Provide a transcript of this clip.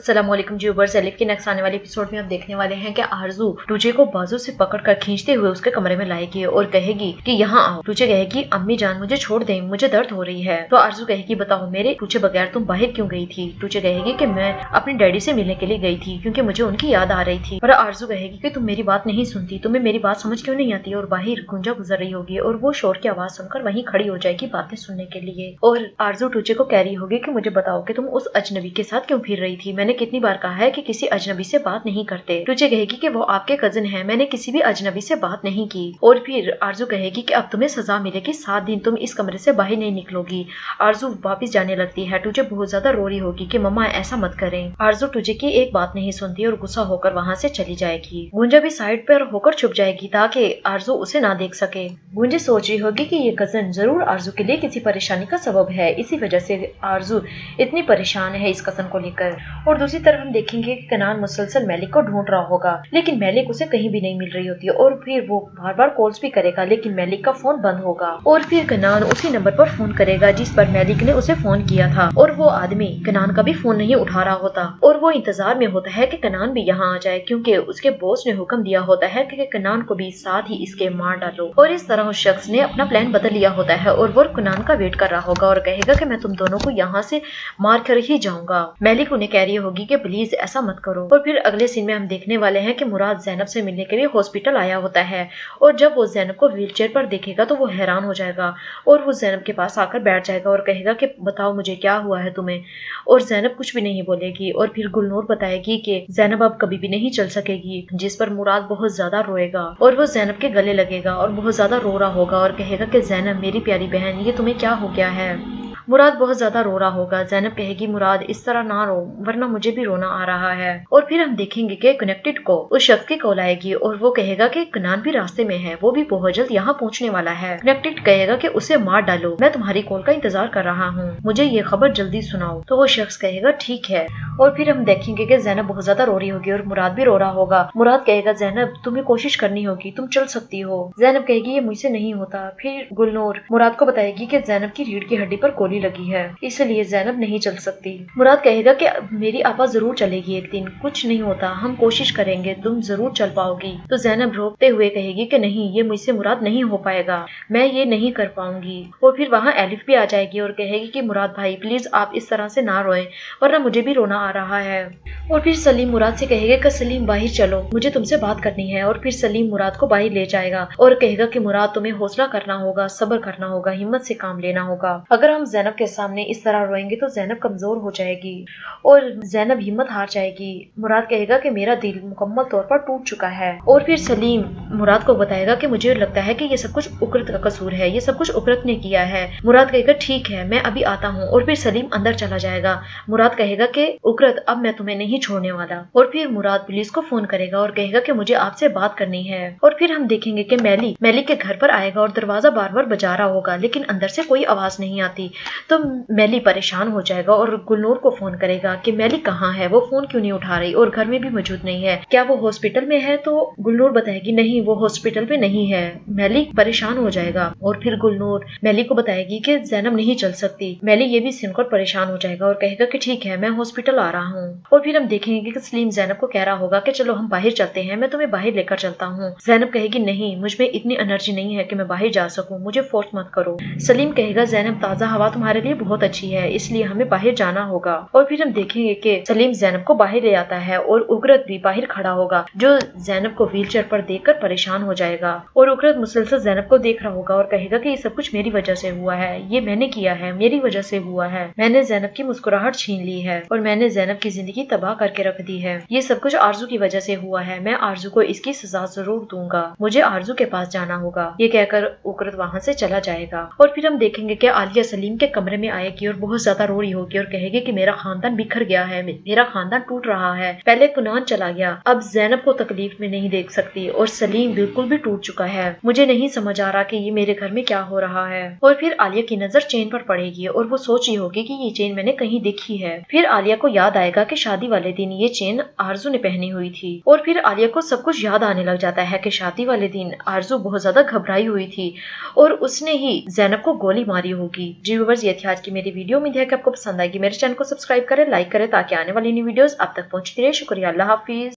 अस्सलाम वालेकुम viewers, elif के नेक्स्ट आने वाले एपिसोड में आप देखने वाले हैं कि आरजू टूचे को बाजू से पकड़कर खींचते हुए उसके कमरे में लाएगी और कहेगी कि यहाँ आओ। टूचे कहेगी अम्मी जान मुझे छोड़ दें, मुझे दर्द हो रही है। तो आरजू कहेगी बताओ मेरे टूचे बगैर तुम बाहर क्यों गई थी। टूचे कहेगी कि मैं अपने डैडी से मिलने के लिए गई थी क्योंकि मुझे उनकी याद आ रही थी। और आरजू कहेगी कि तुम मेरी बात नहीं सुनती, तुम्हें मेरी बात समझ क्यों नहीं आती। और बाहर गुंजा गुजर रही होगी और वो शोर की आवाज सुनकर वहीं खड़ी हो जाएगी बातें सुनने के लिए। और आरजू टूचे को कह रही होगी कि मुझे बताओ कि तुम उस अजनबी के साथ क्यों फिर रही थी। मैंने कितनी बार कहा है कि किसी अजनबी से बात नहीं करते। टूचे कहेगी कि वो आपके कजिन है, मैंने किसी भी अजनबी से बात नहीं की। और फिर आरजू कहेगी कि अब तुम्हें सजा मिलेगी, 7 दिन तुम इस कमरे से बाहर नहीं निकलोगी। आरजू वापस जाने लगती है। टूचे बहुत ज्यादा रो रही होगी कि मम्मा ऐसा मत करें। आरजू टूचे की एक बात नहीं सुनती और गुस्सा होकर वहाँ से चली जाएगी। गुंजा भी साइड पर होकर छुप जाएगी ताकि आरजू उसे ना देख सके। गुंजा सोच रही होगी कि ये कजिन जरूर आरजू के लिए किसी परेशानी का सबब है, इसी वजह से आरजू इतनी परेशान है इस कजिन को लेकर। और दूसरी तरफ हम देखेंगे कि कनान मुसलसल मैलिक को ढूंढ रहा होगा, लेकिन मैलिक उसे कहीं भी नहीं मिल रही होती है। और फिर वो बार बार कॉल्स भी करेगा लेकिन मैलिक का फोन बंद होगा। और फिर कनान उसी नंबर पर फोन करेगा जिस पर मैलिक ने उसे फोन किया था। और वो आदमी कनान का भी फोन नहीं उठा रहा होता और वो इंतजार में होता है कि कनान भी यहाँ आ जाए क्योंकि उसके बॉस ने हुक्म दिया होता है कि कनान को भी साथ ही इसके मार डालो। और इस तरह उस शख्स ने अपना प्लान बदल लिया होता है और वो कनान का वेट कर रहा होगा और कहेगा कि मैं तुम दोनों को यहाँ से मार कर ही जाऊंगा। मैलिक उन्हें कह रही होगी कि प्लीज ऐसा मत करो। और फिर अगले सीन में हम देखने वाले हैं कि मुराद जैनब से मिलने के लिए हॉस्पिटल आया होता है और जब वो जैनब को व्हीलचेयर पर देखेगा तो वो हैरान हो जाएगा और वो जैनब के पास आकर बैठ जाएगा और कहेगा कि बताओ मुझे क्या हुआ है तुम्हें। और जैनब कुछ भी नहीं बोलेगी और फिर गुलनूर बताएगी कि जैनब अब कभी भी नहीं चल सकेगी, जिस पर मुराद बहुत ज्यादा रोएगा और वो जैनब के गले लगेगा और बहुत ज्यादा रो रहा होगा और कहेगा कि जैनब मेरी प्यारी बहन ये तुम्हें क्या हो गया है। मुराद बहुत ज्यादा रो रहा होगा। जैनब कहेगी मुराद इस तरह ना रो वरना मुझे भी रोना आ रहा है। और फिर हम देखेंगे कि कनेक्टेड को उस शख्स की कॉल आएगी और वो कहेगा कि कनान भी रास्ते में है, वो भी बहुत जल्द यहाँ पहुँचने वाला है। कनेक्टेड कहेगा कि उसे मार डालो, मैं तुम्हारी कॉल का इंतजार कर रहा हूँ, मुझे ये खबर जल्दी सुनाओ। तो वो शख्स कहेगा ठीक है। और फिर हम देखेंगे कि जैनब बहुत ज्यादा रो रही होगी और मुराद भी रो रहा होगा। मुराद कहेगा जैनब तुम्हें कोशिश करनी होगी, तुम चल सकती हो। जैनब कहेगी ये मुझसे नहीं होता। फिर गुलनूर मुराद को बताएगी कि जैनब की रीढ़ की हड्डी पर गोली लगी है, इसलिए जैनब नहीं चल सकती। मुराद कहेगा कि मेरी आपा जरूर चलेगी एक दिन, कुछ नहीं होता, हम कोशिश करेंगे, तुम जरूर चल पाओगी। तो जैनब रोकते हुए कहेगी कि नहीं ये मुझसे मुराद नहीं हो पाएगा, मैं ये नहीं कर पाऊंगी। और फिर वहाँ एलिफ भी आ जाएगी और कहेगी कि मुराद भाई प्लीज आप इस तरह से ना रोएं वरना मुझे भी रोना आ रहा है। और फिर सलीम मुराद से कहेगा कि सलीम बाहर चलो, मुझे तुमसे बात करनी है। और फिर सलीम मुराद को बाहर ले जाएगा और कहेगा कि मुराद तुम्हें हौसला करना होगा, सब्र करना होगा, हिम्मत से काम लेना होगा। अगर हम जैनब के सामने इस तरह रोएंगे तो जैनब कमजोर हो जाएगी और जैनब हिम्मत हार जाएगी। मुराद कहेगा कि मेरा दिल मुकम्मल तौर पर टूट चुका है। और फिर सलीम मुराद को बताएगा कि मुझे लगता है कि ये सब कुछ उकरत का कसूर है, ये सब कुछ उकरत ने किया है। मुराद कहेगा ठीक है मैं अभी आता हूँ। और फिर सलीम अंदर चला जाएगा। मुराद कहेगा कि उकरत अब मैं तुम्हें नहीं छोड़ने वाला। और फिर मुराद पुलिस को फोन करेगा और कहेगा कि मुझे आपसे बात करनी है। और फिर हम देखेंगे कि मैलिक के घर पर आएगा और दरवाजा बार बार बजा रहा होगा लेकिन अंदर से कोई आवाज नहीं आती। तो मैली परेशान हो जाएगा और गुलनूर को फोन करेगा कि मैली कहाँ है, वो फोन क्यों नहीं उठा रही और घर में भी मौजूद नहीं है, क्या वो हॉस्पिटल में है। तो गुलनूर बताएगी नहीं वो हॉस्पिटल में नहीं है। मैली परेशान हो जाएगा और फिर गुलनूर मैली को बताएगी कि जैनब नहीं चल सकती। मैली ये भी सुनकर परेशान हो जाएगा और कहेगा कि ठीक है मैं हॉस्पिटल आ रहा हूँ। और फिर हम देखेंगे कि सलीम जैनब को कह रहा होगा कि चलो हम बाहर चलते हैं, मैं तुम्हें बाहर लेकर चलता हूँ। जैनब कहेगी नहीं मुझ में इतनी एनर्जी नहीं है कि मैं बाहर जा सकूँ, मुझे फोर्स मत करो। सलीम कहेगा जैनब ताजा हवा तुम्हारे लिए बहुत अच्छी है इसलिए हमें बाहर जाना होगा। और फिर हम देखेंगे कि सलीम जैनब को बाहर ले आता है और उकरत भी बाहर खड़ा होगा जो जैनब को व्हीलचेयर पर देखकर परेशान हो जाएगा। और उकरत मुसलसल जैनब को देख रहा होगा और कहेगा कि ये सब कुछ मेरी वजह से हुआ है, ये मैंने किया है, मेरी वजह से हुआ है, मैंने जैनब की मुस्कुराहट छीन ली है और मैंने जैनब की जिंदगी तबाह करके रख दी है, ये सब कुछ आरजू की वजह से हुआ है, मैं आरजू को इसकी सजा जरूर दूंगा, मुझे आरजू के पास जाना होगा। ये कहकर उकरत वहाँ से चला जाएगा। और फिर हम देखेंगे कि आलिया सलीम के कमरे में आएगी और बहुत ज्यादा रो रही होगी और कहेगी कि मेरा खानदान बिखर गया है, मेरा खानदान टूट रहा है, पहले कुनान चला गया, अब जैनब को तकलीफ में नहीं देख सकती और सलीम बिल्कुल भी टूट चुका है, मुझे नहीं समझ आ रहा कि ये मेरे घर में क्या हो रहा है। और फिर आलिया की नजर चेन पर पड़ेगी और वो सोच रही होगी कि ये चेन मैंने कहीं देखी है। फिर आलिया को याद याद आएगा कि शादी वाले दिन ये चेन आरजू ने पहनी हुई थी। और फिर आलिया को सब कुछ याद आने लग जाता है कि शादी वाले दिन आरजू बहुत ज्यादा घबराई हुई थी और उसने ही ज़ैनब को गोली मारी होगी। जी व्यूअर्स, ये थी आज की मेरी वीडियो। उम्मीद है कि आपको पसंद आएगी। मेरे चैनल को सब्सक्राइब करें, लाइक करें ताकि आने वाली न्यू वीडियोस आप तक पहुंचती रहे। शुक्रिया, अल्लाह हाफिज।